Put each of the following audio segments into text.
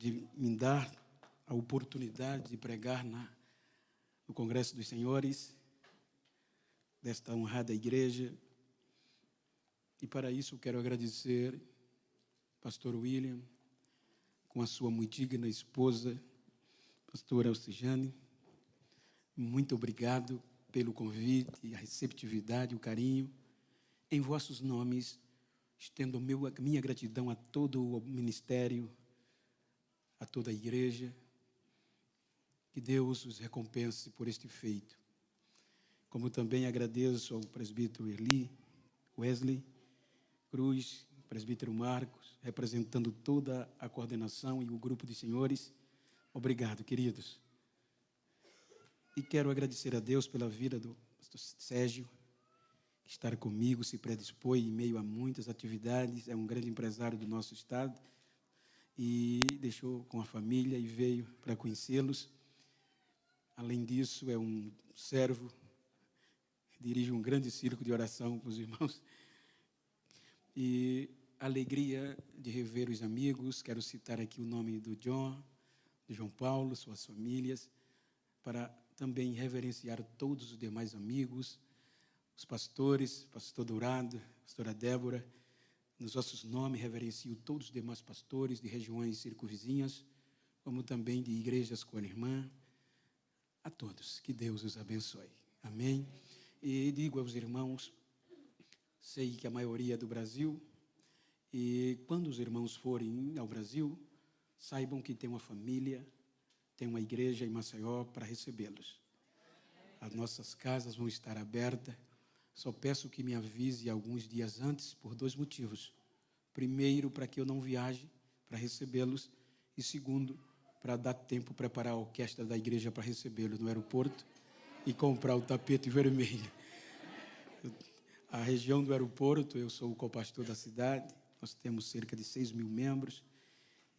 de me dar a oportunidade de pregar no Congresso dos Senhores, desta honrada igreja. E para isso quero agradecer pastor William, com a sua muito digna esposa, pastora Alcijane. Muito obrigado pelo convite, a receptividade, o carinho. Em vossos nomes, estendo a minha gratidão a todo o ministério, a toda a igreja. Que Deus os recompense por este feito. Como também agradeço ao presbítero Wesley Cruz, presbítero Marcos, representando toda a coordenação e o grupo de senhores. Obrigado, queridos. E quero agradecer a Deus pela vida do pastor Sérgio, que está comigo, se predispôs em meio a muitas atividades, é um grande empresário do nosso estado, e deixou com a família e veio para conhecê-los. Além disso, é um servo, dirige um grande círculo de oração com os irmãos. E a alegria de rever os amigos. Quero citar aqui o nome do João Paulo, suas famílias, para também reverenciar todos os demais amigos, os pastores, pastor Dourado, pastora Débora. Nos nossos nomes, reverencio todos os demais pastores de regiões circunvizinhas, como também de igrejas com a irmã. A todos, que Deus os abençoe. Amém? E digo aos irmãos, sei que a maioria é do Brasil, e quando os irmãos forem ao Brasil, saibam que tem uma família, tem uma igreja em Maceió para recebê-los. As nossas casas vão estar abertas. Só peço que me avise alguns dias antes, por 2 motivos. Primeiro, para que eu não viaje para recebê-los, e segundo, para dar tempo preparar a orquestra da igreja para recebê-los no aeroporto e comprar o tapete vermelho. A região do aeroporto, eu sou o copastor da cidade, nós temos cerca de 6.000 membros,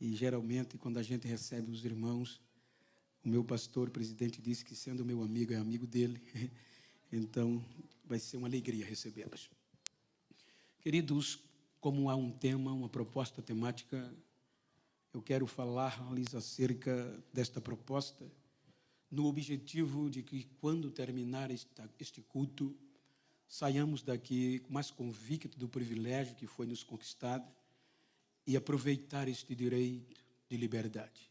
e geralmente, quando a gente recebe os irmãos, o meu pastor, o presidente, disse que, sendo meu amigo, é amigo dele, então vai ser uma alegria recebê-los. Queridos, como há um tema, uma proposta temática, eu quero falar-lhes acerca desta proposta, no objetivo de que, quando terminar este culto, saiamos daqui mais convictos do privilégio que foi nos conquistado e aproveitar este direito de liberdade.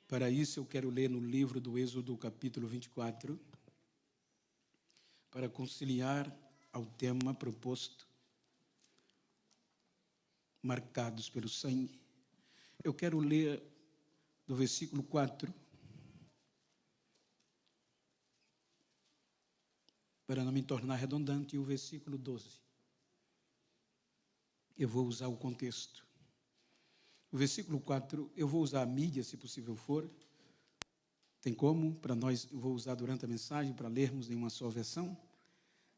Para isso, eu quero ler no livro do Êxodo, capítulo 24, para conciliar ao tema proposto, marcados pelo sangue. Eu quero ler do versículo 4, para não me tornar redundante, e o versículo 12. Eu vou usar o contexto. O versículo 4, eu vou usar a mídia, se possível for. Tem como? Para nós, eu vou usar durante a mensagem, para lermos em uma só versão.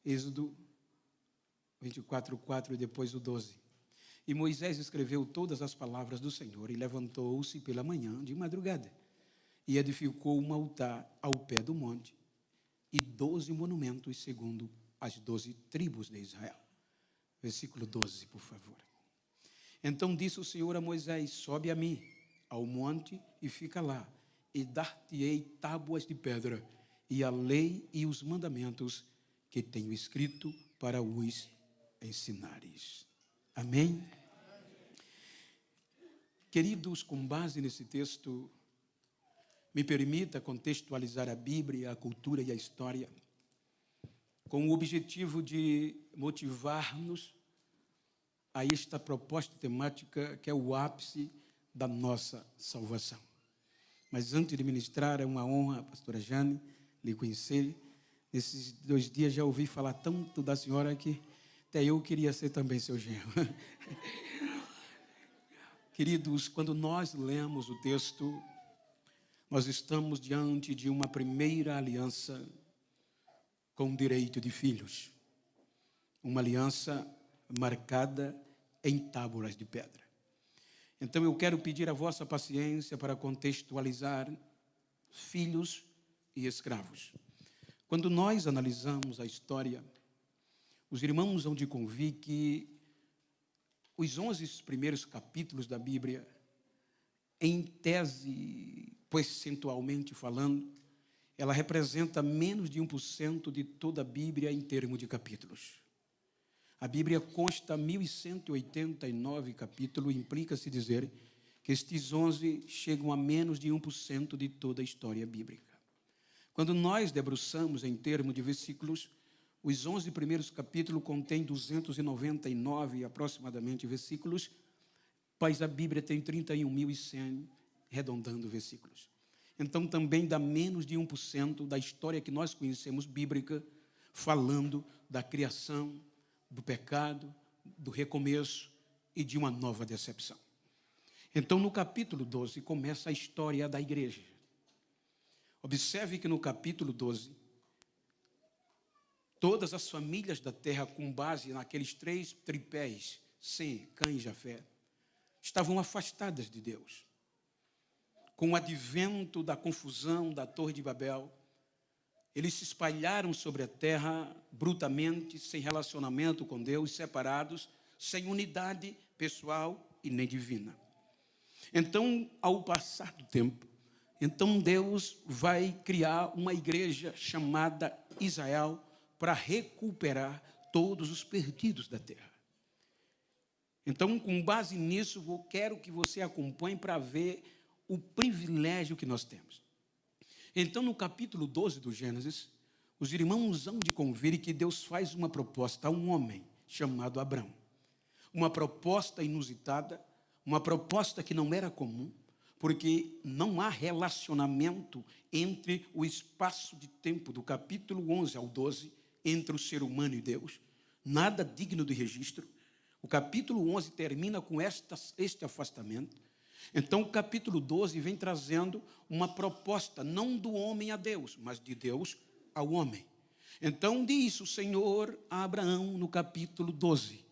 Êxodo 24, 4 e depois o 12. E Moisés escreveu todas as palavras do Senhor e levantou-se pela manhã de madrugada e edificou um altar ao pé do monte e 12 monumentos segundo as 12 tribos de Israel. Versículo 12, por favor. Então disse o Senhor a Moisés: sobe a mim ao monte e fica lá, e dar-te-ei tábuas de pedra e a lei e os mandamentos que tenho escrito para os ensinares. Amém? Queridos, com base nesse texto, me permita contextualizar a Bíblia, a cultura e a história, com o objetivo de motivar-nos a esta proposta temática que é o ápice da nossa salvação. Mas antes de ministrar, é uma honra, pastora Jane, lhe conhecer. Nesses 2 dias já ouvi falar tanto da senhora que até eu queria ser também seu genro. Queridos, quando nós lemos o texto, nós estamos diante de uma primeira aliança com o direito de filhos. Uma aliança marcada em tábuas de pedra. Então eu quero pedir a vossa paciência para contextualizar filhos e escravos. Quando nós analisamos a história, os irmãos hão de convir que os 11 primeiros capítulos da Bíblia em tese, percentualmente falando, ela representa menos de 1% de toda a Bíblia em termos de capítulos. A Bíblia consta 1.189 capítulos, implica-se dizer que estes 11 chegam a menos de 1% de toda a história bíblica. Quando nós debruçamos em termos de versículos, os 11 primeiros capítulos contêm 299 aproximadamente versículos, pois a Bíblia tem 31.100 arredondando versículos. Então também dá menos de 1% da história que nós conhecemos bíblica, falando da criação, do pecado, do recomeço e de uma nova decepção. Então no capítulo 12 começa a história da igreja. Observe que no capítulo 12, todas as famílias da terra, com base naqueles 3 tripés, Sem, Cã e Jafé, estavam afastadas de Deus. Com o advento da confusão da Torre de Babel, eles se espalharam sobre a terra brutamente, sem relacionamento com Deus, separados, sem unidade pessoal e nem divina. Então, ao passar do tempo, então Deus vai criar uma igreja chamada Israel para recuperar todos os perdidos da terra. Então, com base nisso, eu quero que você acompanhe para ver o privilégio que nós temos. Então, no capítulo 12 do Gênesis, os irmãos hão de convir que Deus faz uma proposta a um homem chamado Abrão. Uma proposta inusitada, uma proposta que não era comum, porque não há relacionamento entre o espaço de tempo do capítulo 11 ao 12, entre o ser humano e Deus, nada digno de registro. O capítulo 11 termina com este afastamento. Então, o capítulo 12 vem trazendo uma proposta, não do homem a Deus, mas de Deus ao homem. Então, diz o Senhor a Abraão no capítulo 12.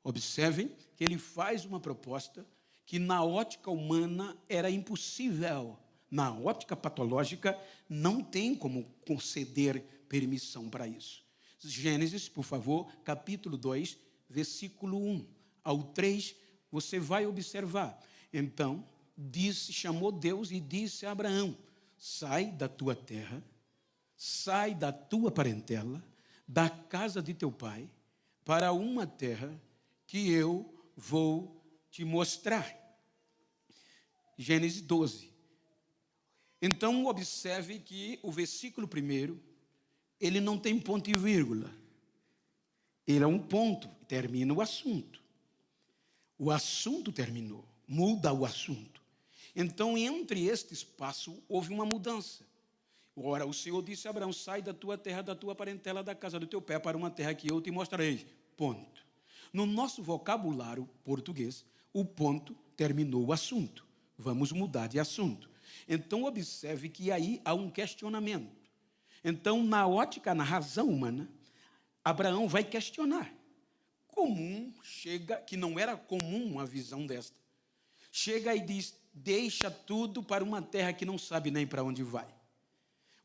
Observem que ele faz uma proposta que na ótica humana era impossível. Na ótica patológica, não tem como conceder permissão para isso. Gênesis, por favor, capítulo 2, versículo 1 ao 3, você vai observar. Então, chamou Deus e disse a Abraão: sai da tua terra, sai da tua parentela, da casa de teu pai, para uma terra que eu vou te mostrar. Gênesis 12. Então, observe que o versículo 1, ele não tem ponto e vírgula. Ele é um ponto, termina o assunto. O assunto terminou, muda o assunto. Então, entre este espaço, houve uma mudança. Ora, o Senhor disse a Abraão: sai da tua terra, da tua parentela, da casa do teu pai, para uma terra que eu te mostrarei. Ponto. No nosso vocabulário português, o ponto terminou o assunto. Vamos mudar de assunto. Então, observe que aí há um questionamento. Então, na ótica, na razão humana, Abraão vai questionar. Que não era comum uma visão desta. Chega e diz: deixa tudo para uma terra que não sabe nem para onde vai.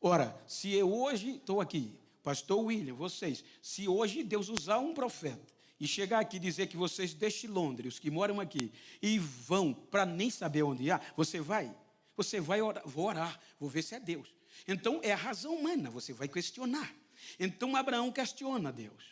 Ora, se eu hoje estou aqui, pastor William, vocês, se hoje Deus usar um profeta e chegar aqui e dizer que vocês deixem Londres, os que moram aqui, e vão para nem saber onde há, você vai orar, vou orar, vou ver se é Deus. Então, é a razão humana, você vai questionar. Então, Abraão questiona Deus.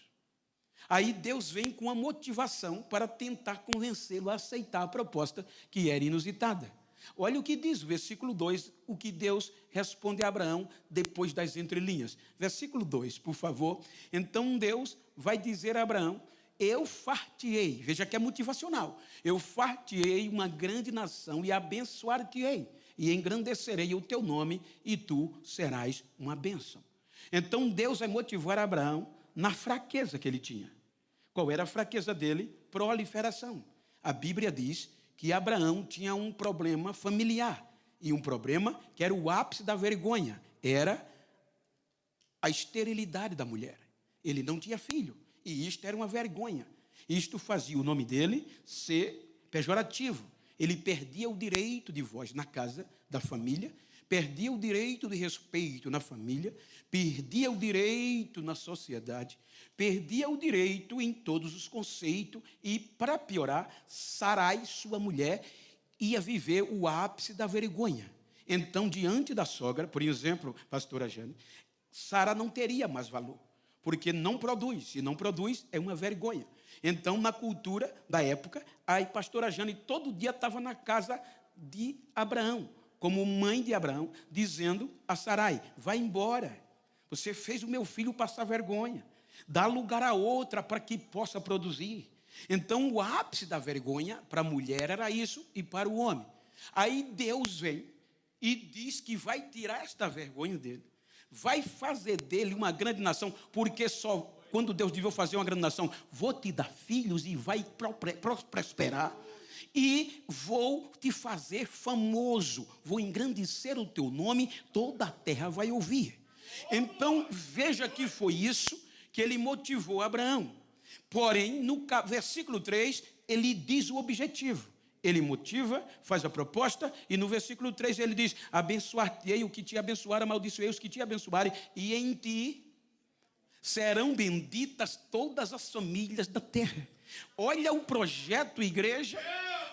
Aí Deus vem com a motivação para tentar convencê-lo a aceitar a proposta que era inusitada. Olha o que diz o versículo 2, o que Deus responde a Abraão depois das entrelinhas. Versículo 2, por favor. Então Deus vai dizer a Abraão: eu far-te-ei, veja que é motivacional, eu far-te-ei uma grande nação e abençoar-te-ei, e engrandecerei o teu nome, e tu serás uma bênção. Então Deus vai motivar Abraão na fraqueza que ele tinha. Qual era a fraqueza dele? Proliferação. A Bíblia diz que Abraão tinha um problema familiar, e um problema que era o ápice da vergonha, era a esterilidade da mulher. Ele não tinha filho, e isto era uma vergonha. Isto fazia o nome dele ser pejorativo. Ele perdia o direito de voz na casa da família, perdia o direito de respeito na família, perdia o direito na sociedade, perdia o direito em todos os conceitos e, para piorar, Sarai, sua mulher, ia viver o ápice da vergonha. Então, diante da sogra, por exemplo, pastora Jane, Sara não teria mais valor, porque não produz. Se não produz, é uma vergonha. Então, na cultura da época, a pastora Jane todo dia estava na casa de Abraão, como mãe de Abraão, dizendo a Sarai: vai embora, você fez o meu filho passar vergonha, dá lugar a outra para que possa produzir. Então, o ápice da vergonha para a mulher era isso, e para o homem. Aí Deus vem e diz que vai tirar esta vergonha dele, vai fazer dele uma grande nação, porque só quando Deus devia fazer uma grande nação, vou te dar filhos e vai prosperar, e vou te fazer famoso, vou engrandecer o teu nome, toda a terra vai ouvir. Então, veja que foi isso que ele motivou Abraão. Porém, no versículo 3, ele diz o objetivo. Ele motiva, faz a proposta, e no versículo 3 ele diz: abençoar-te-ei o que te abençoar, amaldiçoei os que te abençoarem, e em ti serão benditas todas as famílias da terra. Olha o projeto, igreja,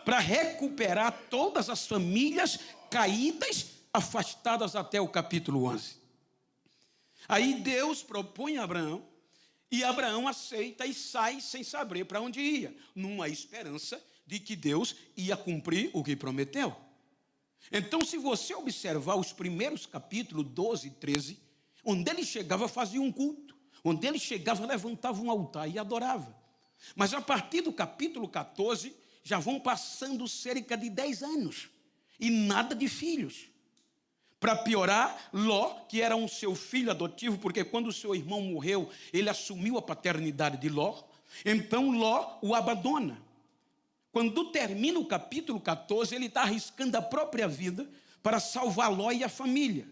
para recuperar todas as famílias caídas, afastadas até o capítulo 11. Aí Deus propõe a Abraão, e Abraão aceita e sai sem saber para onde ia, numa esperança de que Deus ia cumprir o que prometeu. Então, se você observar os primeiros capítulos 12 e 13, onde ele chegava fazia um culto, onde ele chegava levantava um altar e adorava. Mas a partir do capítulo 14, já vão passando cerca de 10 anos, e nada de filhos. Para piorar, Ló, que era um seu filho adotivo, porque quando o seu irmão morreu, ele assumiu a paternidade de Ló, então Ló o abandona. Quando termina o capítulo 14, ele está arriscando a própria vida para salvar Ló e a família.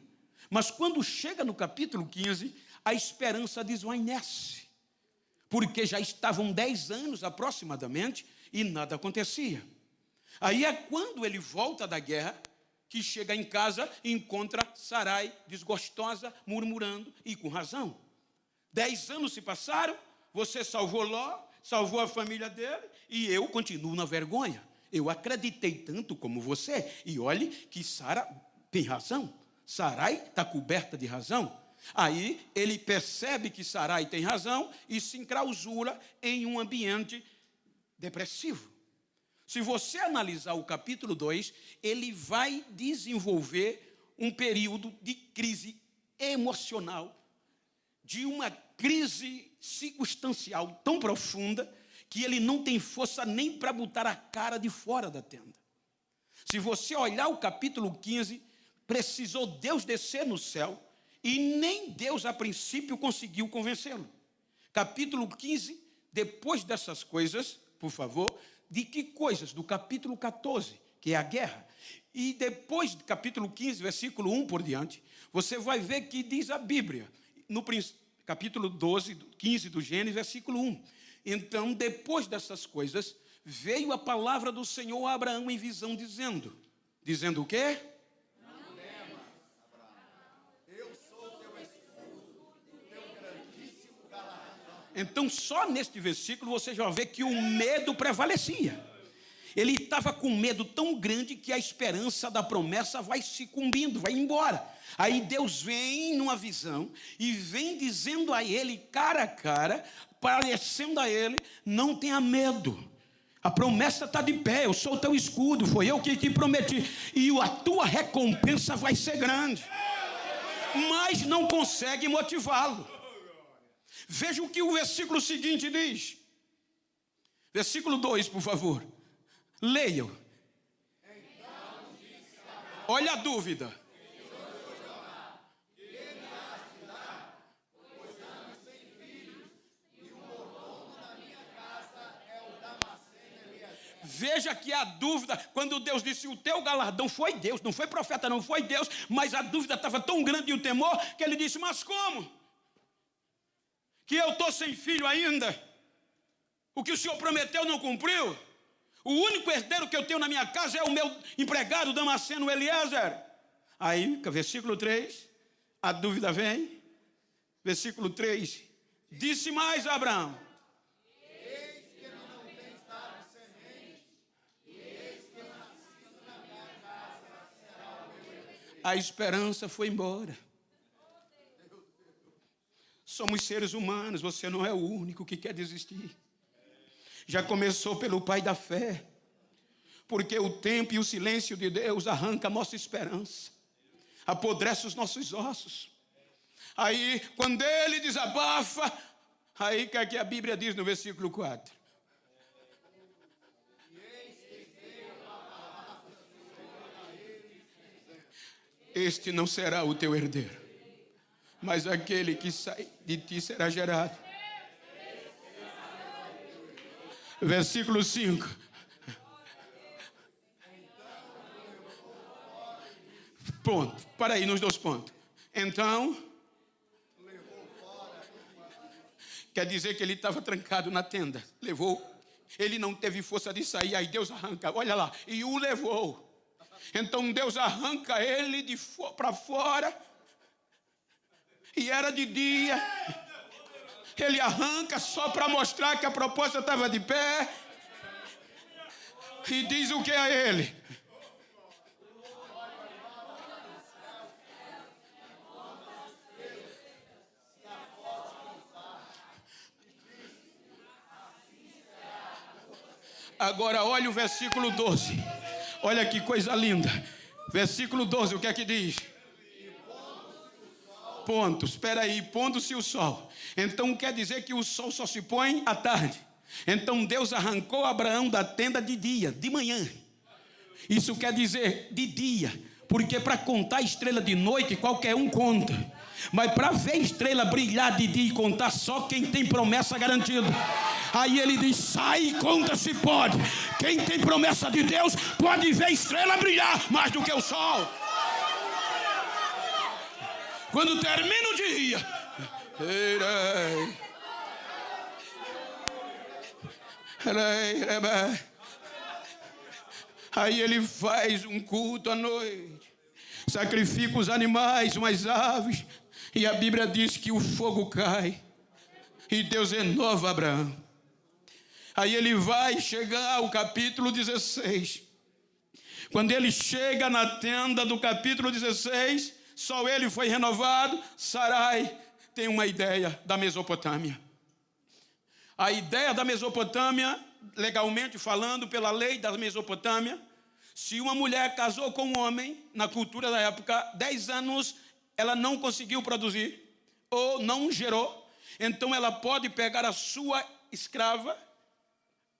Mas quando chega no capítulo 15, a esperança desvanece, porque já estavam 10 anos aproximadamente e nada acontecia. Aí é quando ele volta da guerra, que chega em casa e encontra Sarai desgostosa, murmurando, e com razão. 10 anos se passaram, você salvou Ló, salvou a família dele, e eu continuo na vergonha. Eu acreditei tanto como você, e olhe que Sara tem razão. Sarai está coberta de razão. Aí ele percebe que Sarai tem razão e se enclausura em um ambiente depressivo. Se você analisar o capítulo 2, ele vai desenvolver um período de crise emocional, de uma crise circunstancial tão profunda que ele não tem força nem para botar a cara de fora da tenda. Se você olhar o capítulo 15, precisou Deus descer no céu e nem Deus a princípio conseguiu convencê-lo. Capítulo 15, depois dessas coisas, por favor, de que coisas? Do capítulo 14, que é a guerra. E depois do capítulo 15, versículo 1 por diante, você vai ver que diz a Bíblia, no capítulo 12, 15 do Gênesis, versículo 1. Então, depois dessas coisas, veio a palavra do Senhor a Abraão em visão, dizendo o quê? Não temas, Abraão, eu sou teu escudo, teu grandíssimo galardão. Então, só neste versículo você já vê que o medo prevalecia. Ele estava com medo tão grande que a esperança da promessa vai sucumbindo, vai embora. Aí Deus vem numa visão e vem dizendo a ele, cara a cara, parecendo a ele: não tenha medo. A promessa está de pé, eu sou o teu escudo, foi eu que te prometi. E a tua recompensa vai ser grande. Mas não consegue motivá-lo. Veja o que o versículo seguinte diz. Versículo 2, por favor. Leiam. Olha a dúvida. Veja que a dúvida, quando Deus disse o teu galardão, foi Deus, não foi profeta, não foi Deus, mas a dúvida estava tão grande e o temor, que ele disse: mas como? Que eu estou sem filho ainda? O que o Senhor prometeu não cumpriu? O único herdeiro que eu tenho na minha casa é o meu empregado Damasceno Eliezer. Aí, versículo 3, a dúvida vem. Versículo 3, disse mais a Abraão: eis que não tens dado semente, e eis que nascido na a esperança foi embora. Somos seres humanos, você não é o único que quer desistir. Já começou pelo pai da fé, porque o tempo e o silêncio de Deus arranca a nossa esperança, apodrece os nossos ossos. Aí, quando ele desabafa, aí o que é que a Bíblia diz no versículo 4? Este não será o teu herdeiro, mas aquele que sai de ti será gerado. Versículo 5. Ponto. Para aí nos 2 pontos. Então, quer dizer que ele estava trancado na tenda. Levou. Ele não teve força de sair, aí Deus arranca. Olha lá. E o levou. Então Deus arranca ele para fora. E era de dia. Ele arranca só para mostrar que a proposta estava de pé. E diz o que a ele? Agora olha o versículo 12. Olha que coisa linda. Versículo 12, o que é que diz? Ponto, espera aí, pondo-se o sol. Então quer dizer que o sol só se põe à tarde. Então Deus arrancou Abraão da tenda de dia, de manhã. Isso quer dizer de dia, porque para contar estrela de noite qualquer um conta. Mas para ver estrela brilhar de dia e contar, só quem tem promessa garantida. Aí ele diz, sai e conta se pode. Quem tem promessa de Deus pode ver estrela brilhar mais do que o sol. Quando termina o dia, aí ele faz um culto à noite, sacrifica os animais, umas aves, e a Bíblia diz que o fogo cai e Deus renova Abraão. Aí ele vai chegar ao capítulo 16. Quando ele chega na tenda do capítulo 16, só ele foi renovado. Sarai tem uma ideia da Mesopotâmia. A ideia da Mesopotâmia, legalmente falando, pela lei da Mesopotâmia, se uma mulher casou com um homem, na cultura da época, 10 anos ela não conseguiu produzir, ou não gerou, então ela pode pegar a sua escrava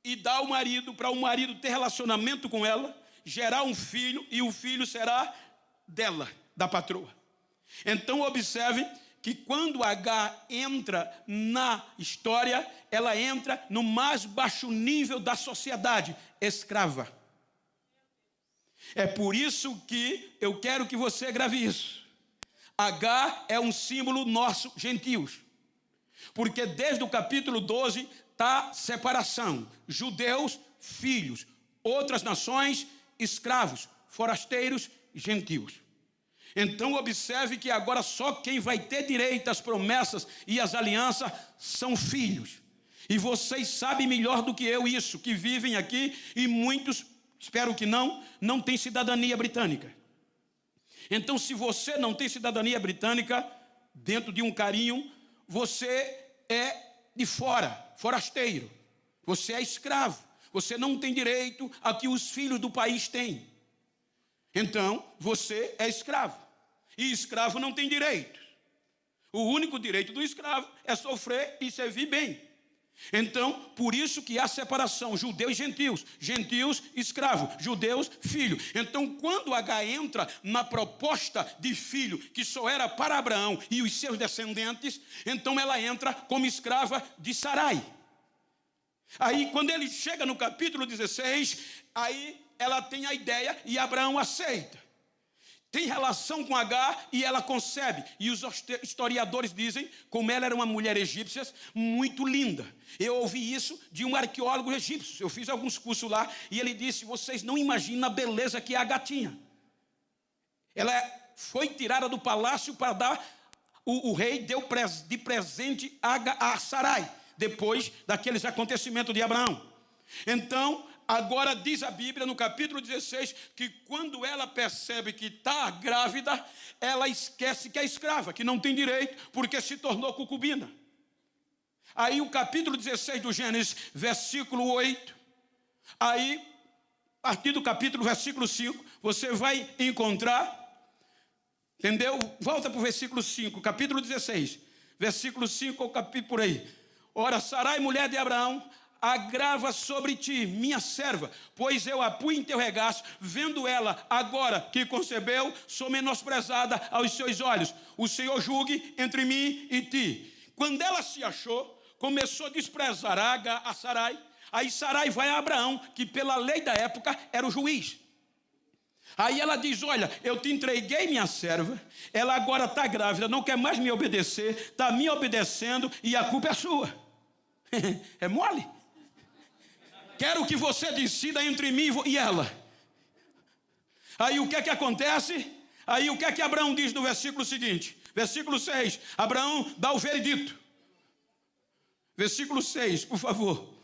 e dar ao marido, para o marido ter relacionamento com ela, gerar um filho, e o filho será dela, da patroa. Então observe que quando H entra na história, ela entra no mais baixo nível da sociedade, escrava. É por isso que eu quero que você grave isso. H é um símbolo nosso, gentios. Porque desde o capítulo 12 está separação. Judeus, filhos. Outras nações, escravos, forasteiros, gentios. Então observe que agora só quem vai ter direito às promessas e às alianças são filhos. E vocês sabem melhor do que eu isso, que vivem aqui e muitos, espero que não têm cidadania britânica. Então se você não tem cidadania britânica, dentro de um carinho, você é de fora, forasteiro. Você é escravo. Você não tem direito a que os filhos do país têm. Então, você é escravo. E escravo não tem direitos. O único direito do escravo é sofrer e servir bem. Então, por isso que há separação, judeus e gentios. Gentios, escravo. Judeus, filho. Então, quando H entra na proposta de filho, que só era para Abraão e os seus descendentes, então ela entra como escrava de Sarai. Aí, quando ele chega no capítulo 16, aí ela tem a ideia e Abraão aceita. Tem relação com H e ela concebe. E os historiadores dizem como ela era uma mulher egípcia muito linda. Eu ouvi isso de um arqueólogo egípcio. Eu fiz alguns cursos lá e ele disse, vocês não imaginam a beleza que H tinha. Ela foi tirada do palácio para dar, o rei deu de presente a Sarai, depois daqueles acontecimentos de Abraão. Então, agora diz a Bíblia no capítulo 16 que quando ela percebe que está grávida, ela esquece que é escrava, que não tem direito, porque se tornou concubina. Aí o capítulo 16 do Gênesis, versículo 8, aí, a partir do capítulo, versículo 5, você vai encontrar, entendeu? Volta para o versículo 5, capítulo 16, versículo 5 ou capítulo por aí. Ora, Sarai, mulher de Abraão, agrava sobre ti, minha serva, pois eu a pus em teu regaço, vendo ela agora que concebeu, sou menosprezada aos seus olhos. O Senhor julgue entre mim e ti. Quando ela se achou, começou a desprezar a Sarai. Aí Sarai vai a Abraão, que pela lei da época era o juiz. Aí ela diz, olha, eu te entreguei minha serva, ela agora está grávida, não quer mais me obedecer, está me obedecendo e a culpa é sua. É mole? Quero que você decida entre mim e ela. Aí o que é que acontece? Aí o que é que Abraão diz no versículo seguinte? Versículo 6, Abraão dá o veredito. Versículo 6, por favor.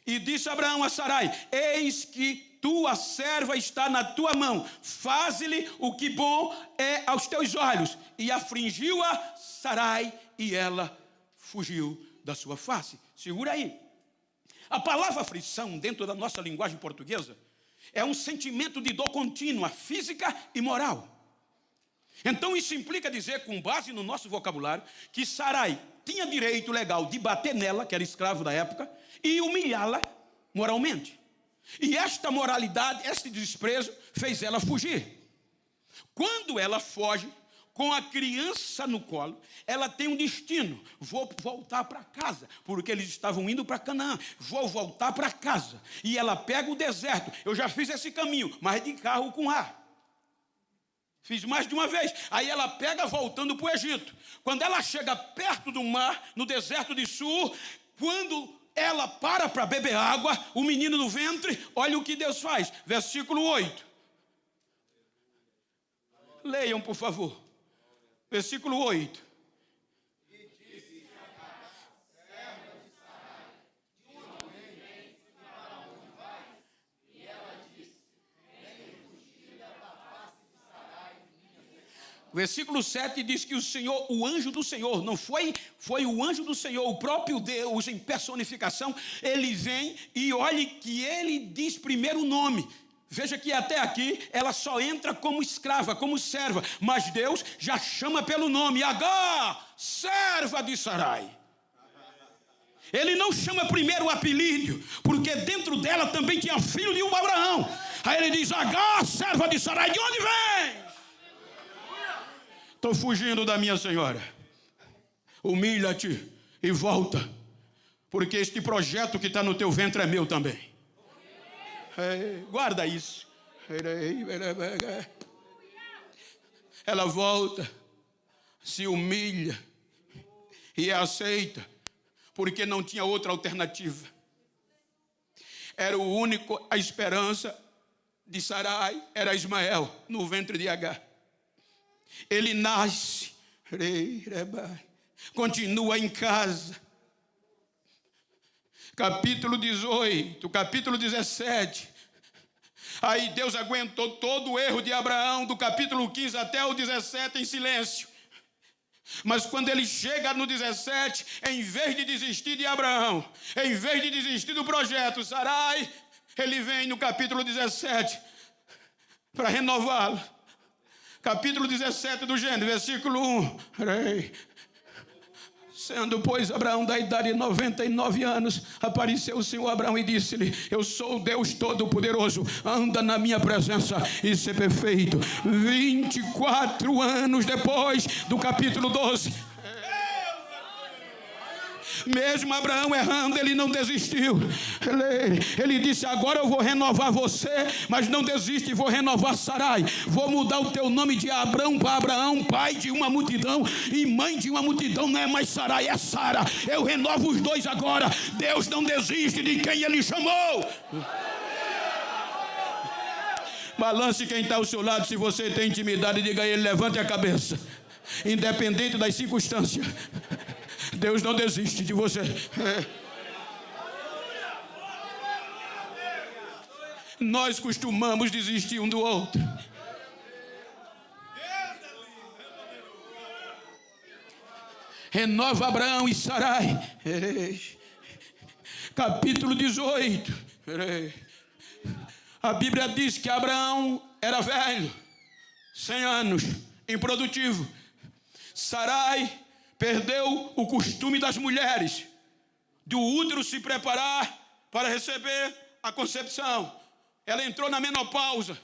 E disse Abraão a Sarai, eis que tua serva está na tua mão, faze-lhe o que bom é aos teus olhos. E afligiu-a Sarai, e ela fugiu da sua face. Segura aí. A palavra aflição, dentro da nossa linguagem portuguesa, é um sentimento de dor contínua, física e moral. Então isso implica dizer, com base no nosso vocabulário, que Sarai tinha direito legal de bater nela, que era escravo da época, e humilhá-la moralmente. E esta moralidade, este desprezo, fez ela fugir. Quando ela foge, com a criança no colo, ela tem um destino. Vou voltar para casa, porque eles estavam indo para Canaã. Vou voltar para casa. E ela pega o deserto. Eu já fiz esse caminho, mas de carro com ar. Fiz mais de uma vez. Aí ela pega voltando para o Egito. Quando ela chega perto do mar, no deserto de Sur, quando ela para beber água, o menino no ventre, olha o que Deus faz. Versículo 8. Leiam, por favor. Versículo 8. Versículo 7 diz que o Senhor, o anjo do Senhor, não foi o anjo do Senhor, o próprio Deus em personificação, ele vem e olhe que ele diz primeiro o nome. Veja que até aqui ela só entra como escrava, como serva, mas Deus já chama pelo nome, Agar, serva de Sarai. Ele não chama primeiro o apelido, porque dentro dela também tinha filho de um Abraão. Aí ele diz, Agar, serva de Sarai, de onde vem? Estou fugindo da minha senhora. Humilha-te e volta, porque este projeto que está no teu ventre é meu também. Guarda isso. Ela volta, se humilha e aceita, porque não tinha outra alternativa. Era o único, a esperança de Sarai era Ismael no ventre de Agar. Ele nasce, continua em casa. Capítulo 18, capítulo 17. Aí Deus aguentou todo o erro de Abraão, do capítulo 15 até o 17, em silêncio. Mas quando ele chega no 17, em vez de desistir de Abraão, em vez de desistir do projeto Sarai, ele vem no capítulo 17 para renová-lo. Capítulo 17 do Gênesis, versículo 1. Sendo, pois, Abraão da idade de 99 anos, apareceu o Senhor a Abraão e disse-lhe, eu sou o Deus Todo-Poderoso, anda na minha presença e ser perfeito. 24 anos depois do capítulo 12. Mesmo Abraão errando, ele não desistiu. Ele disse, agora eu vou renovar você, mas não desiste, vou renovar Sarai. Vou mudar o teu nome de Abrão para Abraão, pai de uma multidão e mãe de uma multidão. Não é mais Sarai, é Sara. Eu renovo os dois agora. Deus não desiste de quem ele chamou. Balance quem está ao seu lado. Se você tem intimidade, diga a ele, levante a cabeça. Independente das circunstâncias, Deus não desiste de você. Nós costumamos desistir um do outro. Renova Abraão e Sarai. Capítulo 18. A Bíblia diz que Abraão era velho, 100 anos, improdutivo. Sarai perdeu o costume das mulheres do útero se preparar para receber a concepção. Ela entrou na menopausa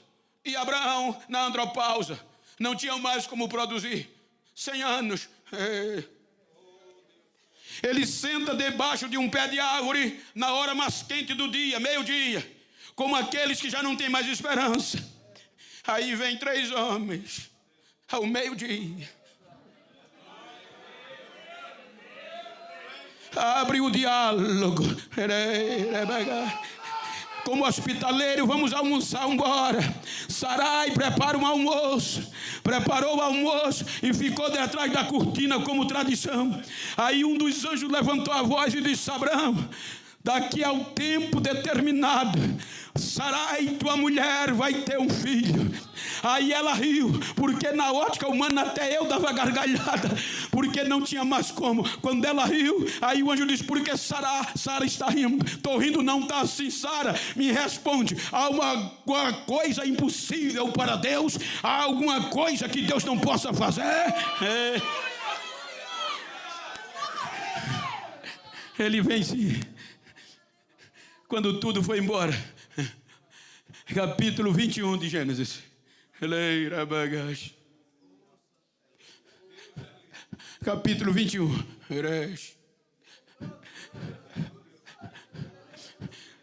e Abraão na andropausa. Não tinham mais como produzir. 100 anos. Ele senta debaixo de um pé de árvore na hora mais quente do dia, meio-dia, como aqueles que já não têm mais esperança. Aí vem 3 homens ao meio-dia. Abre o diálogo. Como hospitaleiro, vamos almoçar, embora. Sarai prepara um almoço. Preparou o almoço e ficou detrás da cortina como tradição. Aí um dos anjos levantou a voz e disse: Abraão, daqui ao tempo determinado, Sarai, tua mulher, vai ter um filho. Aí ela riu, porque na ótica humana até eu dava gargalhada, porque não tinha mais como. Quando ela riu, aí o anjo disse: por que Sara está rindo? Estou rindo, não está assim. Sara, me responde: há alguma coisa impossível para Deus? Há alguma coisa que Deus não possa fazer? Ele vence. Quando tudo foi embora, capítulo 21 de Gênesis. Capítulo 21.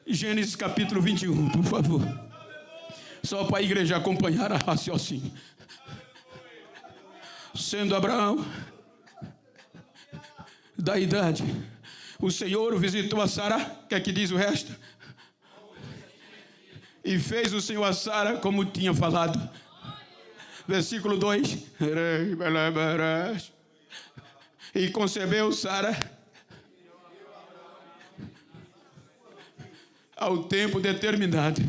Gênesis capítulo 21, por favor. Só para a igreja acompanhar a raciocínio. Sendo Abraão da idade, o Senhor visitou a Sara. O que é que diz o resto? E fez o Senhor a Sara como tinha falado. Versículo 2. E concebeu Sara ao tempo determinado,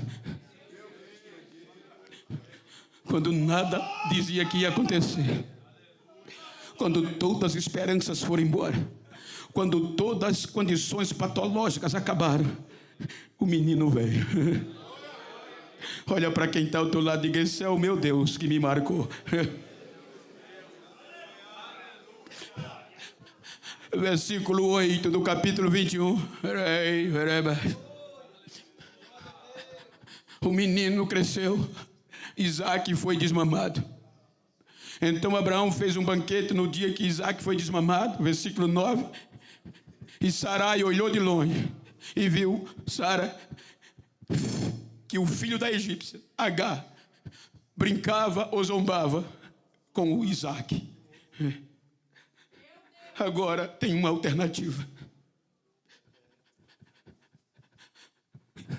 quando nada dizia que ia acontecer, quando todas as esperanças foram embora, quando todas as condições patológicas acabaram, o menino veio. Olha para quem está ao teu lado e diga: esse é o meu Deus que me marcou. Versículo 8 do capítulo 21. O menino cresceu, Isaque foi desmamado. Então Abraão fez um banquete no dia que Isaque foi desmamado. Versículo 9. E Sarai olhou de longe e viu Sara, que o filho da egípcia, Agar, brincava ou zombava com o Isaque. Agora tem uma alternativa.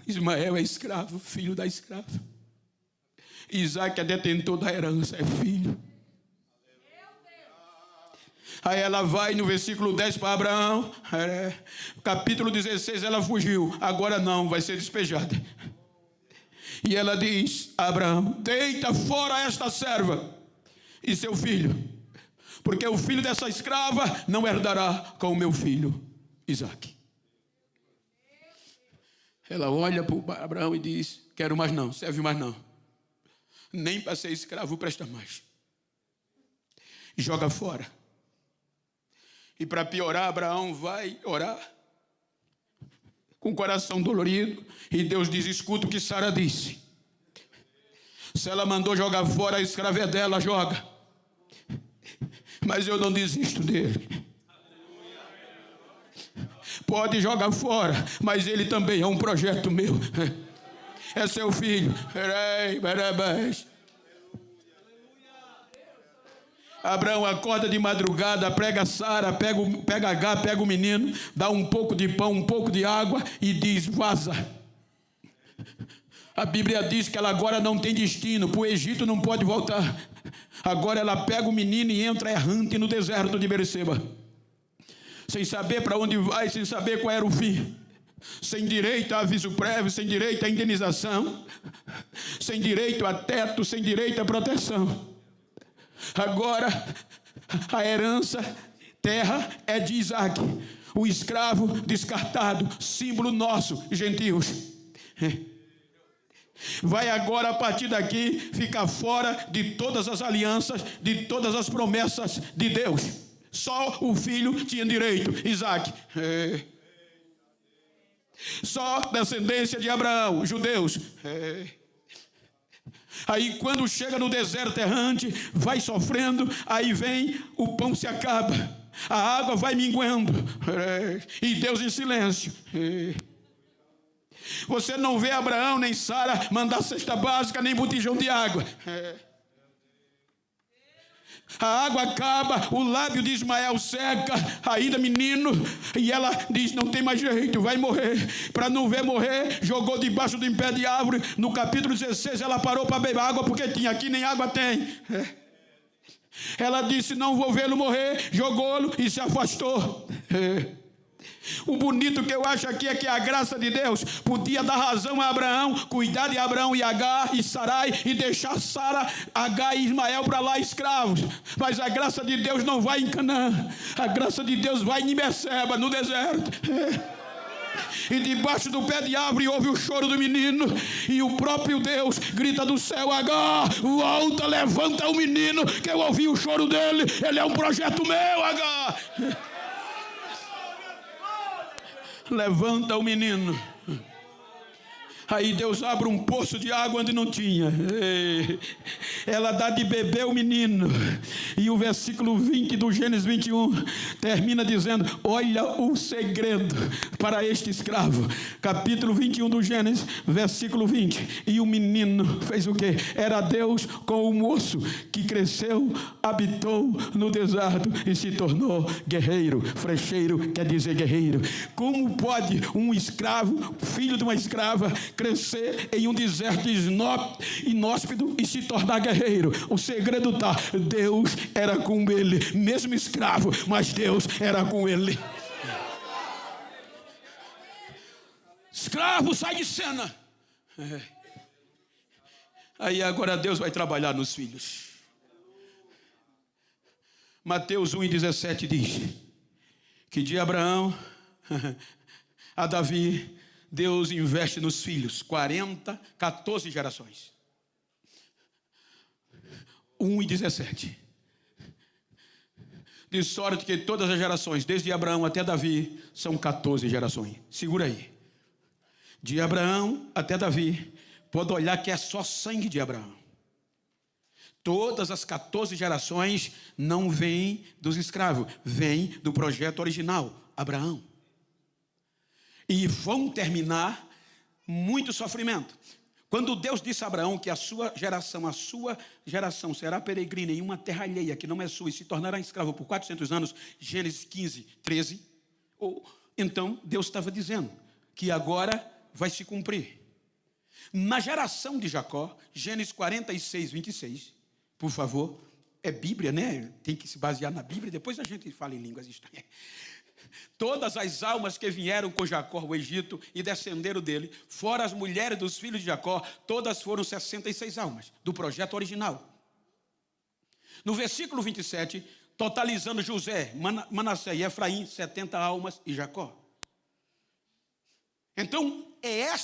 Ismael é escravo, filho da escrava. Isaque é detentor da herança, é filho. Aí ela vai no versículo 10 para Abraão. Capítulo 16, ela fugiu. Agora não, vai ser despejada. E ela diz a Abraão: deita fora esta serva e seu filho, porque o filho dessa escrava não herdará com o meu filho Isaque. Ela olha para Abraão e diz: quero mais não, serve mais não. Nem para ser escravo presta mais. Joga fora. E para piorar, Abraão vai orar com o coração dolorido, e Deus diz: escuta o que Sara disse. Se ela mandou jogar fora, a escrava é dela, joga. Mas eu não desisto dele. Pode jogar fora, mas ele também é um projeto meu. É seu filho. Abraão acorda de madrugada, prega Sara, pega Agar, pega o menino, dá um pouco de pão, um pouco de água e diz: vaza. A Bíblia diz que ela agora não tem destino, para o Egito não pode voltar. Agora ela pega o menino e entra errante no deserto de Berseba, sem saber para onde vai, sem saber qual era o fim. sem direito a aviso prévio, sem direito à indenização, sem direito a teto, sem direito à proteção. Agora, a herança, terra, é de Isaac, o escravo descartado, símbolo nosso, gentios. Vai agora, a partir daqui, ficar fora de todas as alianças, de todas as promessas de Deus. Só o filho tinha direito, Isaac. Só descendência de Abraão, judeus. Aí quando chega no deserto errante, vai sofrendo, aí vem, o pão se acaba, a água vai minguando, e Deus em silêncio. Você não vê Abraão nem Sara mandar cesta básica, nem botijão de água. A água acaba, o lábio de Ismael seca, ainda menino, e ela diz, não tem mais jeito, vai morrer. Para não ver morrer, jogou debaixo do pé de árvore. No capítulo 16 ela parou para beber água, porque tinha, aqui nem água tem. Ela disse, não vou vê-lo morrer, jogou-lo e se afastou. O bonito que eu acho aqui é que a graça de Deus podia dar razão a Abraão, cuidar de Abraão e Agar e Sarai, e deixar Sara, Agar e Ismael para lá escravos. Mas a graça de Deus não vai em Canaã, a graça de Deus vai em Beceba, no deserto. E debaixo do pé de árvore ouve o choro do menino, e o próprio Deus grita do céu, Agar, volta, levanta o menino, que eu ouvi o choro dele, ele é um projeto meu, Agar. Levanta o menino. Aí Deus abre um poço de água onde não tinha. Ela dá de beber o menino. E o versículo 20 do Gênesis 21 termina dizendo, olha o segredo para este escravo. Capítulo 21 do Gênesis, versículo 20. E o menino fez o quê? Era Deus com o moço que cresceu, habitou no deserto e se tornou guerreiro. Frecheiro quer dizer guerreiro. Como pode um escravo, filho de uma escrava, crescer em um deserto inóspito e se tornar guerreiro? O segredo está, Deus era com ele, mesmo escravo, mas Deus era com ele. Escravo, sai de cena. Aí agora Deus vai trabalhar nos filhos. Mateus 1:17 diz que de Abraão a Davi Deus investe nos filhos 14 gerações. 1:17. De sorte que todas as gerações, desde Abraão até Davi, são 14 gerações. Segura aí. De Abraão até Davi, pode olhar que é só sangue de Abraão. Todas as 14 gerações não vêm dos escravos, vêm do projeto original, Abraão. E vão terminar muito sofrimento. Quando Deus disse a Abraão que a sua geração será peregrina em uma terra alheia que não é sua e se tornará escravo por 400 anos, Gênesis 15:13, então Deus estava dizendo que agora vai se cumprir. Na geração de Jacó, Gênesis 46:26, por favor, é Bíblia, né? Tem que se basear na Bíblia, depois a gente fala em línguas estranhas. Todas as almas que vieram com Jacó ao Egito e descenderam dele, fora as mulheres dos filhos de Jacó, todas foram 66 almas, do projeto original. No versículo 27, totalizando José, Manassés e Efraim, 70 almas e Jacó. Então,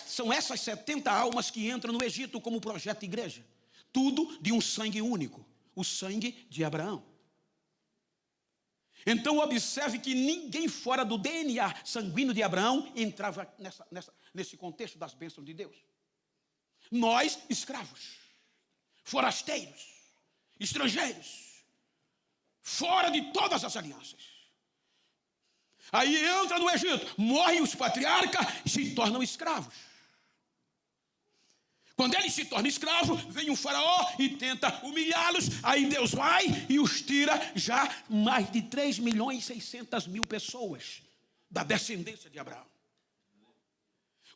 são essas 70 almas que entram no Egito como projeto de igreja. Tudo de um sangue único, o sangue de Abraão. Então observe que ninguém fora do DNA sanguíneo de Abraão entrava nesse contexto das bênçãos de Deus. Nós, escravos, forasteiros, estrangeiros, fora de todas as alianças. Aí entra no Egito, morrem os patriarcas e se tornam escravos. Quando ele se torna escravo, vem um faraó e tenta humilhá-los. Aí Deus vai e os tira já mais de 3.600.000 pessoas da descendência de Abraão.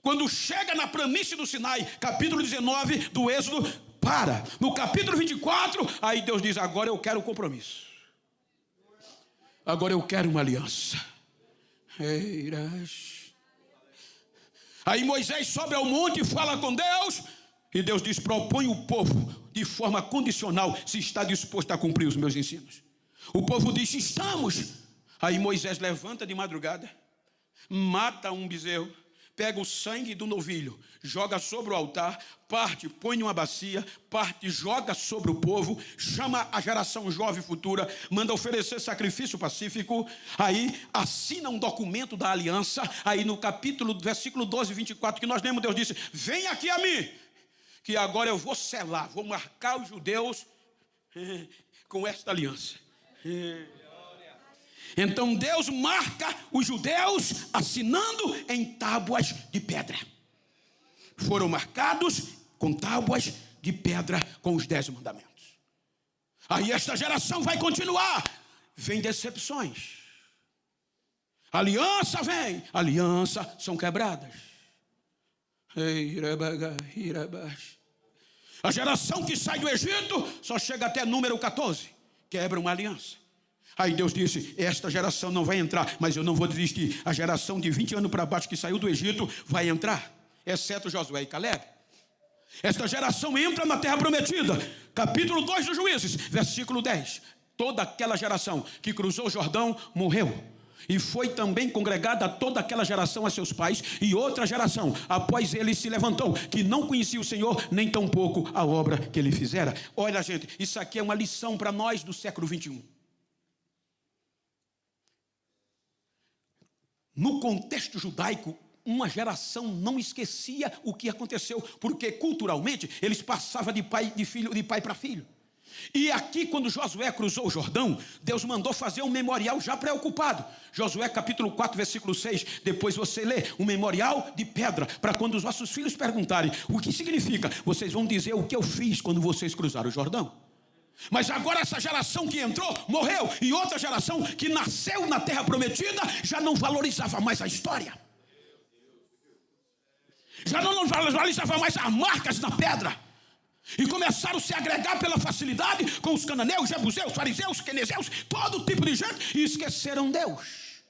Quando chega na planície do Sinai, capítulo 19 do Êxodo, para. No capítulo 24, aí Deus diz, agora eu quero um compromisso. Agora eu quero uma aliança. Aí Moisés sobe ao monte e fala com Deus, e Deus diz: propõe o povo de forma condicional se está disposto a cumprir os meus ensinos. O povo diz: estamos. Aí Moisés levanta de madrugada, mata um bezerro, pega o sangue do novilho, joga sobre o altar, parte, põe numa bacia, parte, joga sobre o povo, chama a geração jovem futura, manda oferecer sacrifício pacífico, aí assina um documento da aliança. Aí no capítulo, versículo 12, 24, que nós lemos, Deus disse: vem aqui a mim, que agora eu vou selar, vou marcar os judeus com esta aliança. Então Deus marca os judeus assinando em tábuas de pedra. Foram marcados com tábuas de pedra com os 10 mandamentos. Aí esta geração vai continuar. Vem decepções. Aliança vem, aliança são quebradas. A geração que sai do Egito só chega até número 14. Quebra uma aliança. Aí Deus disse: esta geração não vai entrar, mas eu não vou desistir. A geração de 20 anos para baixo que saiu do Egito vai entrar, exceto Josué e Caleb. Esta geração entra na terra prometida. Capítulo 2 dos Juízes, versículo 10. Toda aquela geração que cruzou o Jordão morreu. E foi também congregada toda aquela geração a seus pais. E outra geração após ele se levantou, que não conhecia o Senhor, nem tampouco a obra que ele fizera. Olha, gente, isso aqui é uma lição para nós do século 21. No contexto judaico, uma geração não esquecia o que aconteceu, porque culturalmente eles passavam de pai para filho. E aqui, quando Josué cruzou o Jordão, Deus mandou fazer um memorial já preocupado. Josué capítulo 4, versículo 6, depois você lê, um memorial de pedra, para quando os vossos filhos perguntarem o que significa, vocês vão dizer o que eu fiz quando vocês cruzaram o Jordão. Mas agora essa geração que entrou, morreu. E outra geração que nasceu na terra prometida já não valorizava mais a história. Já não valorizava mais as marcas na pedra. E começaram a se agregar pela facilidade com os cananeus, jebuseus, fariseus, quenezeus, todo tipo de gente, e esqueceram Deus.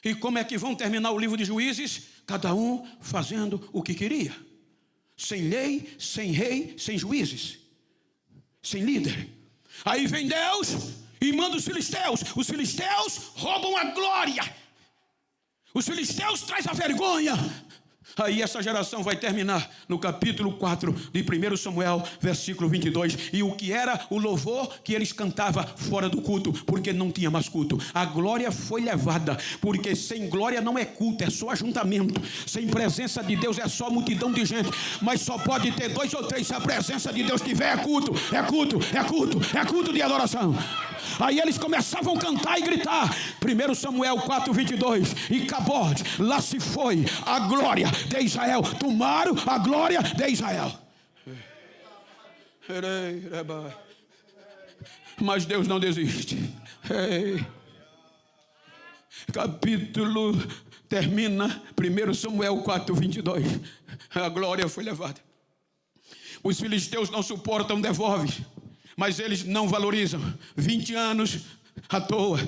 E como é que vão terminar o livro de Juízes? Cada um fazendo o que queria. Sem lei, sem rei, sem juízes, sem líder. Aí vem Deus e manda os filisteus. Os filisteus roubam a glória. Os filisteus trazem a vergonha. Aí essa geração vai terminar no capítulo 4 de 1 Samuel, versículo 22. E o que era o louvor que eles cantavam fora do culto, porque não tinha mais culto. A glória foi levada, porque sem glória não é culto, é só ajuntamento. Sem presença de Deus é só multidão de gente. Mas só pode ter 2 ou 3 se a presença de Deus tiver. É culto, é culto, é culto, é culto de adoração. Aí eles começavam a cantar e gritar. 1 Samuel 4, 22. E Cabode, lá se foi a glória de Israel. Tomaram a glória de Israel. Mas Deus não desiste. Capítulo termina 1 Samuel 4, 22. A glória foi levada. Os filisteus não suportam, devolve. Mas eles não valorizam. 20 anos à toa.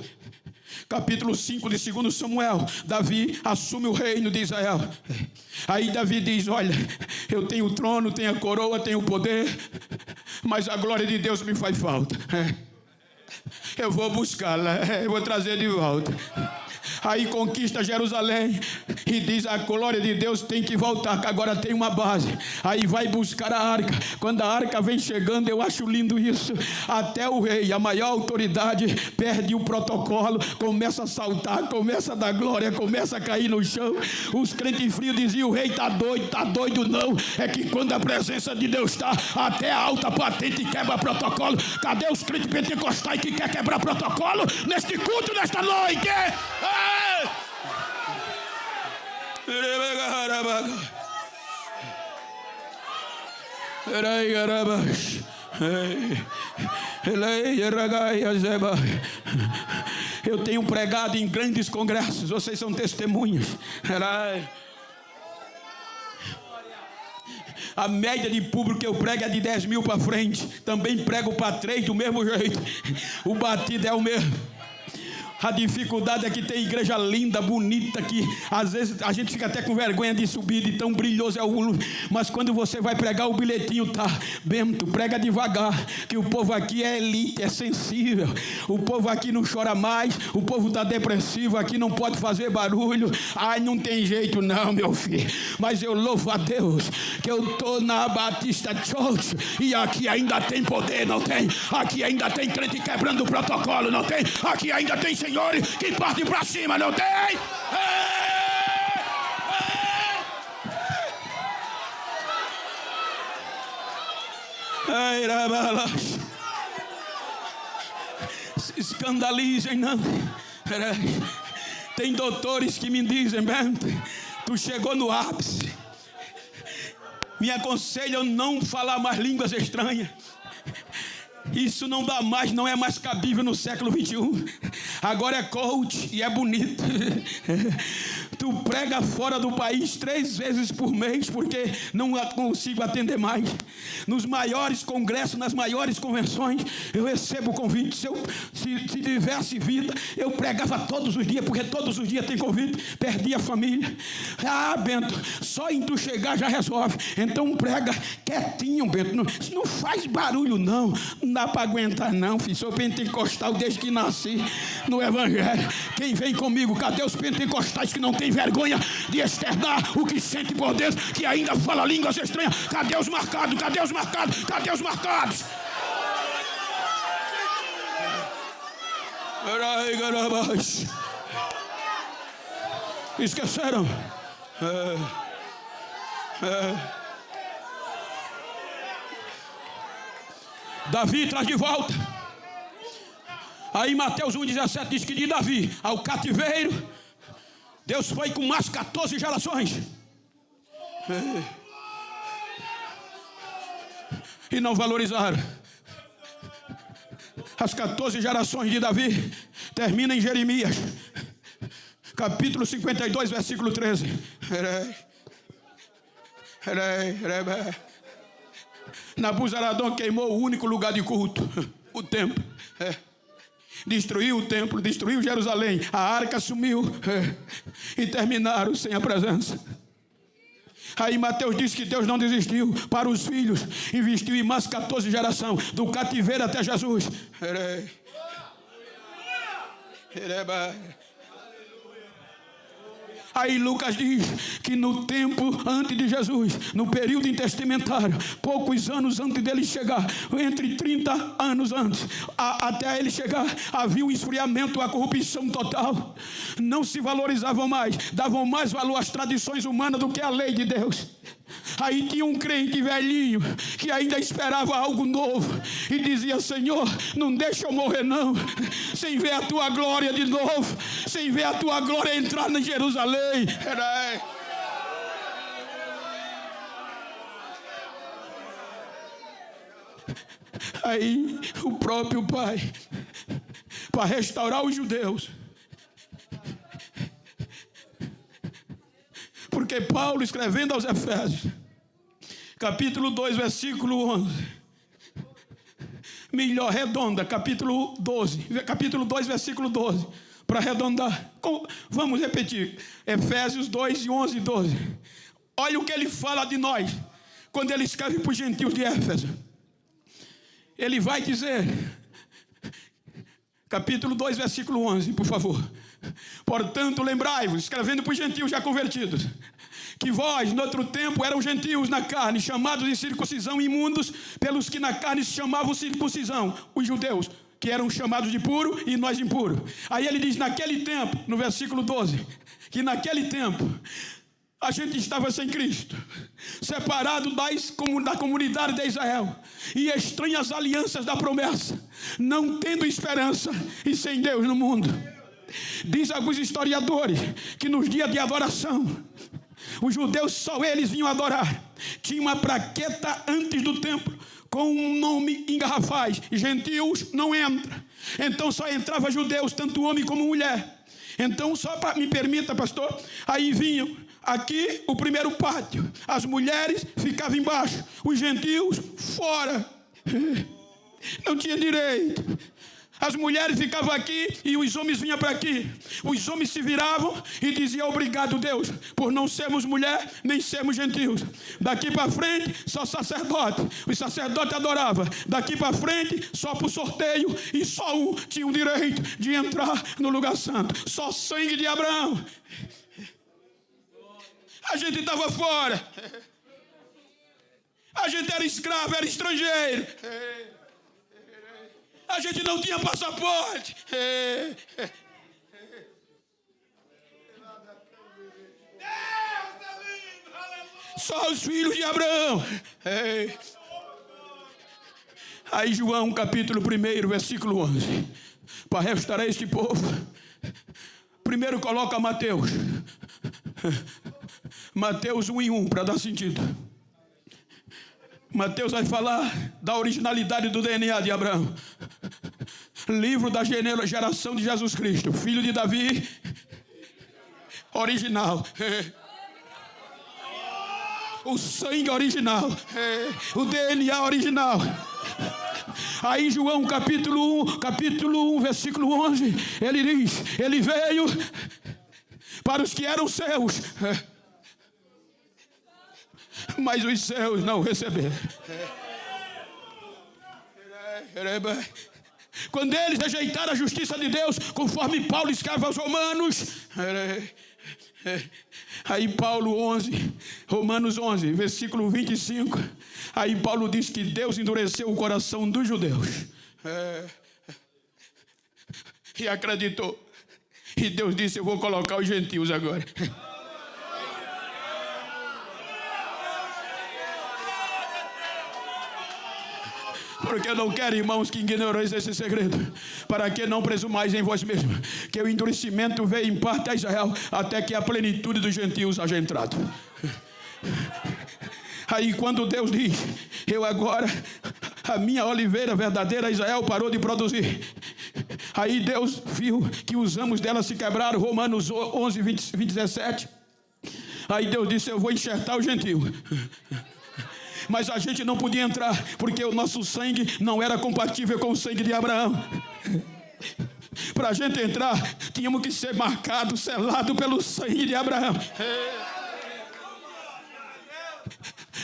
Capítulo 5 de 2 Samuel. Davi assume o reino de Israel. Aí Davi diz: olha, eu tenho o trono, tenho a coroa, tenho o poder, mas a glória de Deus me faz falta. Eu vou buscá-la, eu vou trazer de volta. Aí conquista Jerusalém e diz: a glória de Deus tem que voltar, que agora tem uma base. Aí vai buscar a arca. Quando a arca vem chegando, eu acho lindo isso. Até o rei, a maior autoridade, perde o protocolo, começa a saltar, começa a dar glória, começa a cair no chão. Os crentes frios diziam: o rei está doido não. É que quando a presença de Deus está, até a alta patente quebra protocolo. Cadê os crentes pentecostais que quer quebrar protocolo neste culto, nesta noite? Eu tenho pregado em grandes congressos, vocês são testemunhas. A média de público que eu prego é de 10 mil para frente. Também prego para 3 do mesmo jeito. O batido é o mesmo. A dificuldade é que tem igreja linda, bonita, que às vezes a gente fica até com vergonha de subir, de tão brilhoso é o lugar. Mas quando você vai pregar, o bilhetinho tá: Bento, prega devagar, que o povo aqui é elite, é sensível. O povo aqui não chora mais, o povo está depressivo, aqui não pode fazer barulho. Ai, não tem jeito não, meu filho. Mas eu louvo a Deus que eu estou na Batista Church e aqui ainda tem poder, não tem? Aqui ainda tem crente quebrando o protocolo, não tem? Aqui ainda tem senhores que partem para cima, não tem? Ai, rabalas. Se escandalizem, não. Tem doutores que me dizem: Bento, tu chegou no ápice. Me aconselham não falar mais línguas estranhas. Isso não dá mais, não é mais cabível no século 21. Agora é coach e é bonito. Tu prega fora do país 3 vezes por mês, porque não consigo atender mais. Nos maiores congressos, nas maiores convenções, eu recebo convite. Se tivesse vida, eu pregava todos os dias, porque todos os dias tem convite. Perdi a família. Ah, Bento, só em tu chegar já resolve. Então prega quietinho, Bento. Não faz barulho, não. Não dá para aguentar, não, filho. Sou pentecostal desde que nasci no Evangelho. Quem vem comigo? Cadê os pentecostais que não tem vergonha de externar o que sente por dentro, que ainda fala línguas estranhas? Cadê os marcados? Cadê os marcados? Cadê os marcados? Esqueceram? Davi traz de volta. Aí Mateus 1,17 diz que de Davi ao cativeiro, Deus foi com mais 14 gerações. E não valorizaram. As 14 gerações de Davi terminam em Jeremias, capítulo 52, versículo 13. Nabuzaradão queimou o único lugar de culto, o templo. Destruiu o templo, destruiu Jerusalém, a arca sumiu, e terminaram sem a presença. Aí Mateus diz que Deus não desistiu para os filhos, investiu em mais 14 gerações, do cativeiro até Jesus. Aí Lucas diz que no tempo antes de Jesus, no período intestamentário, poucos anos antes dele chegar, entre 30 anos antes, até ele chegar, havia um esfriamento, a corrupção total. Não se valorizavam mais, davam mais valor às tradições humanas do que à lei de Deus. Aí tinha um crente velhinho que ainda esperava algo novo e dizia: Senhor, não deixa eu morrer não, sem ver a tua glória de novo, sem ver a tua glória entrar em Jerusalém. Aí o próprio Pai, para restaurar os judeus, porque Paulo, escrevendo aos Efésios, capítulo 2, versículo 11, melhor, redonda, capítulo 2, versículo 12, para arredondar, vamos repetir, Efésios 2, 11 e 12. Olha o que ele fala de nós, quando ele escreve para os gentios de Éfeso. Ele vai dizer, capítulo 2, versículo 11, por favor. Portanto, lembrai-vos, escrevendo para os gentios já convertidos, que vós, no outro tempo, eram gentios na carne, chamados de circuncisão, imundos, pelos que na carne se chamavam circuncisão, os judeus, que eram chamados de puro e nós de impuro. Aí ele diz, naquele tempo, no versículo 12, que naquele tempo a gente estava sem Cristo, separado da comunidade de Israel, e estranho às alianças da promessa, não tendo esperança e sem Deus no mundo. Diz alguns historiadores que nos dias de adoração, os judeus só eles vinham adorar. Tinha uma plaqueta antes do templo com um nome em garrafais: gentios não entra. Então só entrava judeus, tanto homem como mulher. Então só me permita, pastor, aí vinham aqui o primeiro pátio, as mulheres ficavam embaixo, os gentios fora. Não tinha direito. As mulheres ficavam aqui e os homens vinham para aqui. Os homens se viravam e diziam: obrigado, Deus, por não sermos mulher nem sermos gentios. Daqui para frente, só sacerdote. Os sacerdotes adoravam. Daqui para frente, só por sorteio. E só um tinha o direito de entrar no lugar santo. Só sangue de Abraão. A gente estava fora. A gente era escravo, era estrangeiro. A gente não tinha passaporte. Só os filhos de Abraão. Aí João capítulo 1, versículo 11. Para restaurar este povo, primeiro coloca Mateus. Mateus 1:1, para dar sentido. Mateus vai falar da originalidade do DNA de Abraão. Livro da geração de Jesus Cristo, filho de Davi, original. O sangue original. O DNA original. Aí João capítulo 1, versículo 11, ele diz: ele veio para os que eram seus, mas os seus não receberam. Quando eles rejeitaram a justiça de Deus, conforme Paulo escreve aos Romanos, aí Romanos 11, versículo 25, aí Paulo diz que Deus endureceu o coração dos judeus, e acreditou, e Deus disse: eu vou colocar os gentios agora. Porque eu não quero, irmãos, que ignoreis esse segredo, para que não presumais em vós mesmos, que o endurecimento veio em parte a Israel, até que a plenitude dos gentios haja entrado. Aí quando Deus diz: eu agora, a minha oliveira verdadeira, Israel parou de produzir. Aí Deus viu que os ramos dela se quebraram, Romanos 11, 17. Aí Deus disse: eu vou enxertar o gentio. Mas a gente não podia entrar, porque o nosso sangue não era compatível com o sangue de Abraão. Para a gente entrar, tínhamos que ser marcados, selados pelo sangue de Abraão.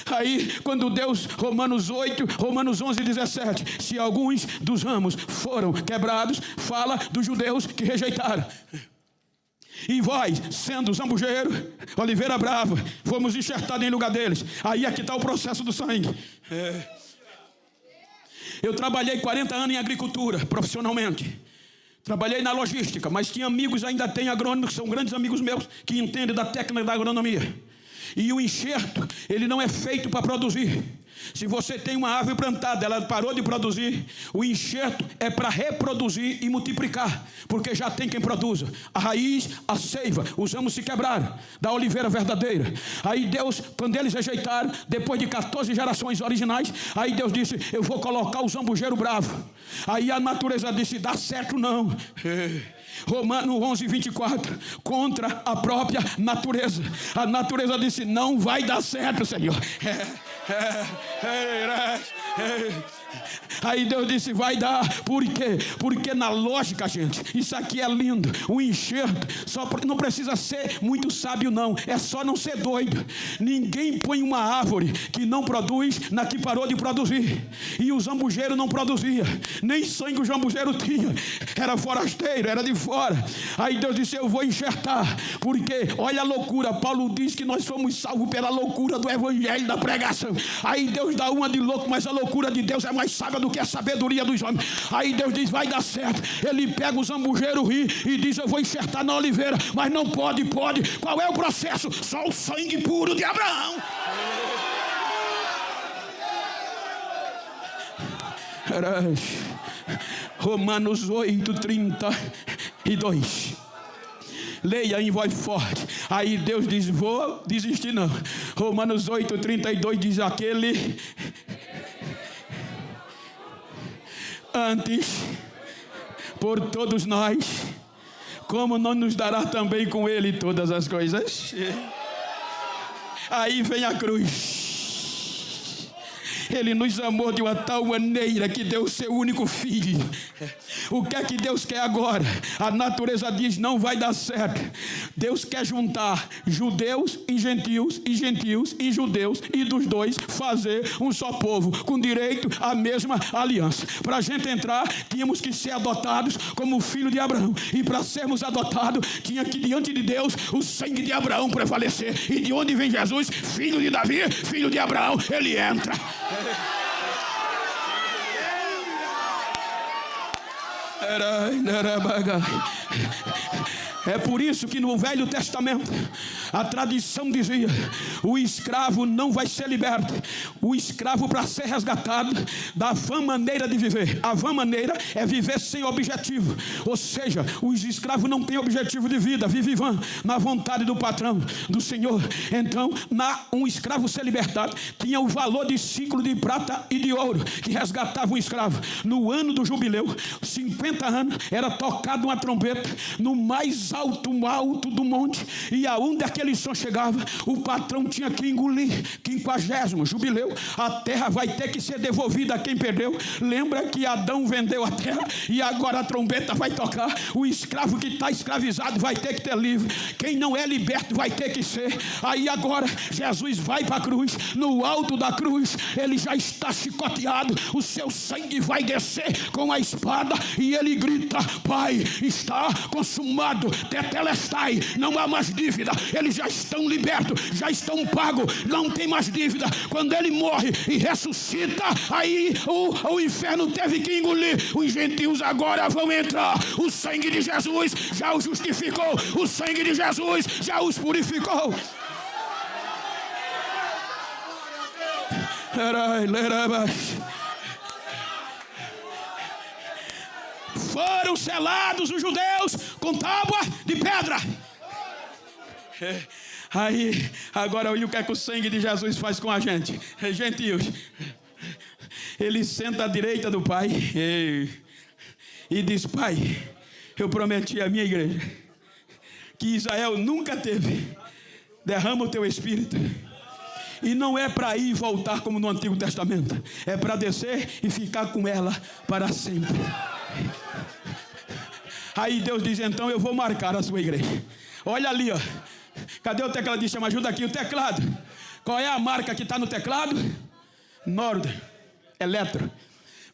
Aí, quando Deus, Romanos 11, 17, se alguns dos ramos foram quebrados, fala dos judeus que rejeitaram. E vós, sendo zambujeiro, oliveira brava, fomos enxertados em lugar deles. Aí aqui está o processo do sangue. Eu trabalhei 40 anos em agricultura, profissionalmente. Trabalhei na logística, mas tinha amigos, ainda tem agrônomos, que são grandes amigos meus, que entendem da técnica da agronomia. E o enxerto, ele não é feito para produzir. Se você tem uma árvore plantada, ela parou de produzir, o enxerto é para reproduzir e multiplicar, porque já tem quem produza. A raiz, a seiva, os ramos se quebraram da oliveira verdadeira. Aí Deus, quando eles rejeitaram, depois de 14 gerações originais, aí Deus disse: eu vou colocar o zambujeiro bravo. Aí a natureza disse: dá certo não. Romanos 11, 24, contra a própria natureza. A natureza disse: não vai dar certo, Senhor. Aí Deus disse: vai dar. Por quê? Porque na lógica, gente, isso aqui é lindo. O enxerto não precisa ser muito sábio, não. É só não ser doido. Ninguém põe uma árvore que não produz na que parou de produzir. E o zambujeiro não produzia, nem sangue o zambujeiro tinha, era forasteiro, era de fora. Aí Deus disse: eu vou enxertar. Porque olha a loucura, Paulo diz que nós somos salvos pela loucura do evangelho, da pregação. Aí Deus dá uma de louco, mas a loucura de Deus é mais sábia do que a sabedoria dos homens. Aí Deus diz: vai dar certo. Ele pega o zambujeiro e diz: eu vou enxertar na oliveira. Mas não pode. Qual é o processo? Só o sangue puro de Abraão. Romanos 8, 32. Leia em voz forte. Aí Deus diz: vou desistir não. Romanos 8, 32 diz: aquele antes por todos nós, como não nos dará também com ele todas as coisas? Aí vem a cruz. Ele nos amou de uma tal maneira que deu o seu único filho. O que é que Deus quer agora? A natureza diz: não vai dar certo. Deus quer juntar judeus e gentios e judeus, e dos dois fazer um só povo, com direito à mesma aliança. Para a gente entrar, tínhamos que ser adotados como filho de Abraão, e para sermos adotados, tinha que diante de Deus o sangue de Abraão prevalecer. E de onde vem Jesus? Filho de Davi, filho de Abraão, ele entra. É por isso que no Velho Testamento a tradição dizia: o escravo não vai ser liberto. O escravo, para ser resgatado da vã maneira de viver. A vã maneira é viver sem objetivo. Ou seja, os escravos não têm objetivo de vida, vive vã, na vontade do patrão, do Senhor. Então, um escravo ser libertado tinha o valor de ciclo de prata e de ouro, que resgatava um escravo. No ano do jubileu, 50 anos, era tocada uma trombeta no mais alto do monte, e aonde aquele som chegava, o patrão tinha que engolir. 50º jubileu, a terra vai ter que ser devolvida a quem perdeu. Lembra que Adão vendeu a terra, e agora a trombeta vai tocar. O escravo que está escravizado vai ter que ter livre, quem não é liberto vai ter que ser. Aí agora Jesus vai para a cruz. No alto da cruz ele já está chicoteado, o seu sangue vai descer com a espada, e ele grita: Pai, está consumado, tetelestai, não há mais dívida. Eles já estão libertos, já estão pagos, não tem mais dívida. Quando ele morre e ressuscita, aí o inferno teve que engolir. Os gentios agora vão entrar. O sangue de Jesus já os justificou, o sangue de Jesus já os purificou. Foram selados os judeus com tábua de pedra. Aí, agora olha o que é que o sangue de Jesus faz com a gente. Gentios, ele senta à direita do Pai e diz: Pai, eu prometi à minha igreja que Israel nunca teve. Derrama o teu Espírito. E não é para ir e voltar como no Antigo Testamento, é para descer e ficar com ela para sempre. Aí Deus diz: então eu vou marcar a sua igreja. Olha ali, ó. Cadê o tecladista? Me ajuda aqui, o teclado. Qual é a marca que está no teclado? Nord Eletro.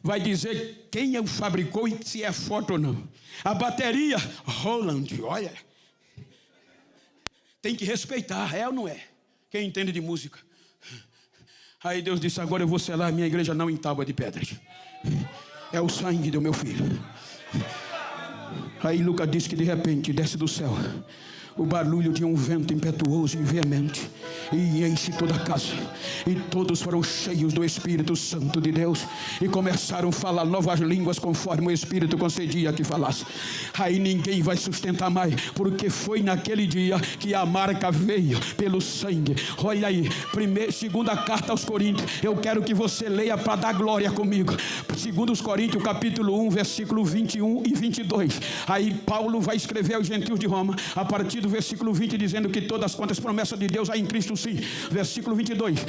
Vai dizer quem o fabricou e se é forte ou não. A bateria, Roland. Olha, tem que respeitar, é ou não é? Quem entende de música. Aí Deus disse: agora eu vou selar a minha igreja não em tábua de pedras, é o sangue do meu filho. Aí Lucas diz que de repente desce do céu o barulho de um vento impetuoso e veemente, e enche toda a casa, e todos foram cheios do Espírito Santo de Deus, e começaram a falar novas línguas conforme o Espírito concedia que falasse. Aí ninguém vai sustentar mais, porque foi naquele dia que a marca veio pelo sangue. Olha aí, segunda carta aos Coríntios, eu quero que você leia para dar glória comigo. Segundo os Coríntios, capítulo 1, versículo 21 e 22. Aí Paulo vai escrever aos gentios de Roma, a partir do versículo 20, dizendo que todas quantas promessas de Deus há em Cristo sim. Versículo 22,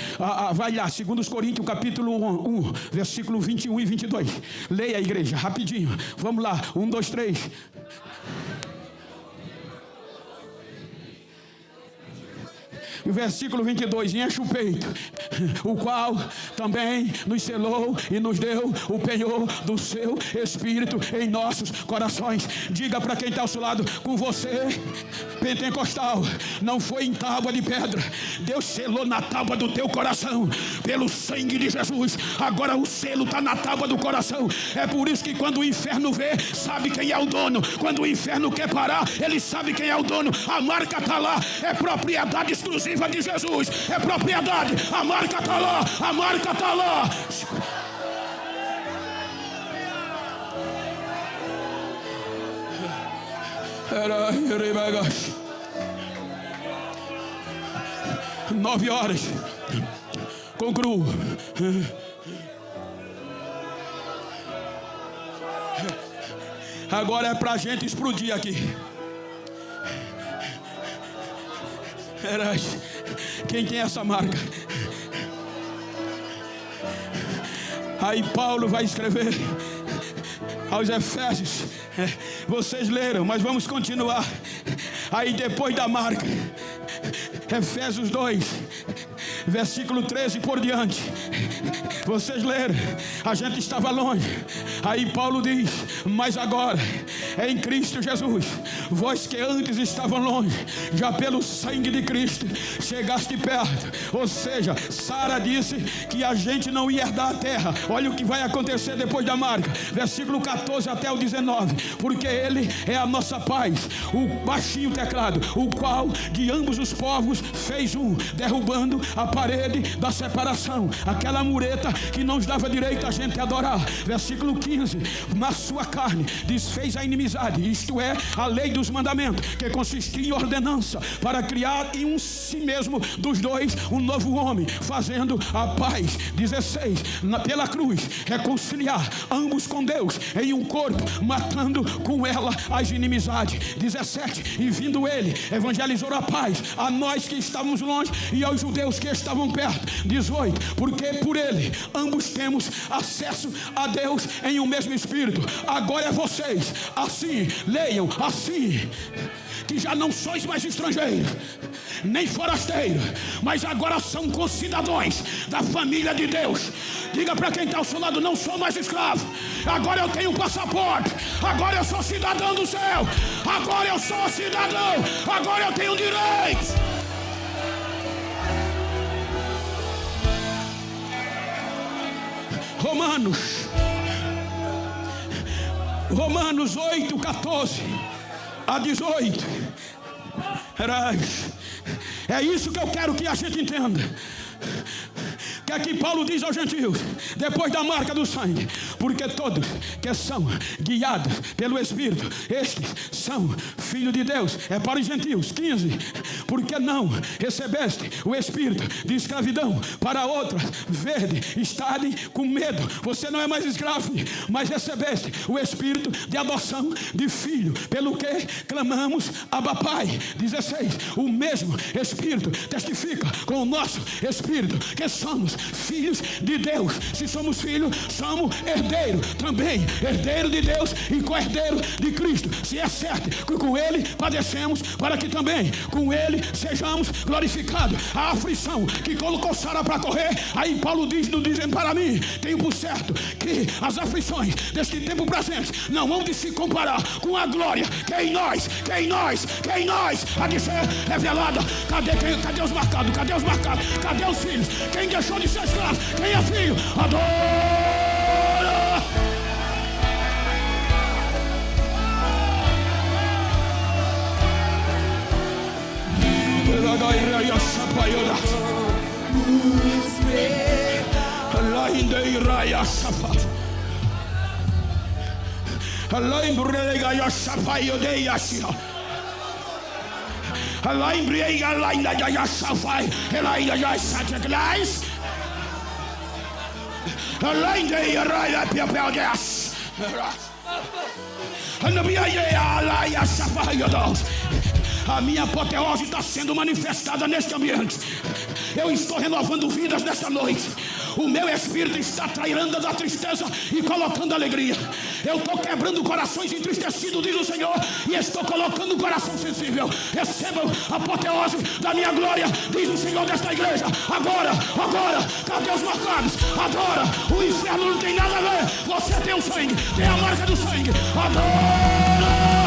vai lá, segundo os Coríntios, capítulo 1, versículo 21 e 22. Leia, a igreja, rapidinho, vamos lá, 1, 2, 3. O versículo 22, enche o peito, o qual também nos selou e nos deu o penhor do seu Espírito em nossos corações. Diga para quem está ao seu lado: com você, pentecostal, não foi em tábua de pedra. Deus selou na tábua do teu coração pelo sangue de Jesus. Agora o selo está na tábua do coração. É por isso que quando o inferno vê, sabe quem é o dono. Quando o inferno quer parar, ele sabe quem é o dono. A marca está lá, é propriedade exclusiva de Jesus, é propriedade, a marca está lá, a marca está lá. Nove horas, concluo. Agora é para a gente explodir aqui. Quem tem essa marca? Aí Paulo vai escrever aos Efésios. Vocês leram, mas vamos continuar. Aí depois da marca, Efésios 2, versículo 13 por diante. Vocês leram, a gente estava longe. Aí Paulo diz: mas agora em Cristo Jesus, vós que antes estavam longe, já pelo sangue de Cristo chegaste perto. Ou seja, Sara disse que a gente não ia herdar a terra. Olha o que vai acontecer depois da marca, versículo 14 até o 19. Porque ele é a nossa paz, o baixinho teclado, o qual de ambos os povos fez um, derrubando a parede da separação, aquela mureta que não nos dava direito a gente adorar. Versículo 15: na sua carne desfez a inimizade, isto é, a lei dos mandamentos, que consistia em ordenança, para criar em si mesmo dos dois um novo homem, fazendo a paz. 16: pela cruz reconciliar ambos com Deus em um corpo, matando com ela as inimizades. 17: e vindo ele, evangelizou a paz a nós que estávamos longe e aos judeus que estavam perto. 18: porque por ele ambos temos acesso a Deus em um mesmo Espírito. Agora é vocês, assim, leiam, assim, que já não sois mais estrangeiros, nem forasteiros, mas agora são concidadãos da família de Deus. Diga para quem está ao seu lado: não sou mais escravo, agora eu tenho um passaporte, agora eu sou cidadão do céu, agora eu sou cidadão, agora eu tenho direitos. Romanos 8, 14 a 18. É isso que eu quero que a gente entenda. Que aqui Paulo diz aos gentios, depois da marca do sangue: porque todos que são guiados pelo Espírito, estes são filhos de Deus. É para os gentios. 15: porque não recebeste o espírito de escravidão para outras verde estade com medo. Você não é mais escravo, mas recebeste o espírito de adoção de filho, pelo que clamamos: Abba, Pai. 16: o mesmo Espírito testifica com o nosso espírito que somos filhos de Deus. Se somos filhos, somos herdeiros também, herdeiro de Deus e co-herdeiro de Cristo. Se é certo que com ele padecemos, para que também com ele sejamos glorificados. A aflição que colocou Sara para correr, aí Paulo diz, não dizem para mim, tenho por certo que as aflições deste tempo presente não hão de se comparar com a glória que em nós há de ser revelada. Cadê os marcados? Cadê os marcados? Cadê os filhos? Quem deixou de ser escravo? Quem é filho? Adora! A minha apoteose está sendo manifestada neste ambiente. Eu estou renovando vidas nesta noite. O meu espírito está tirando da tristeza e colocando alegria. Eu estou quebrando corações entristecidos, diz o Senhor, e estou colocando um coração sensível. Recebam a apoteose da minha glória, diz o Senhor desta igreja. Agora, cadê os marcados? Agora, o inferno não tem nada a ver. Você tem o sangue, tem a marca do sangue. Agora!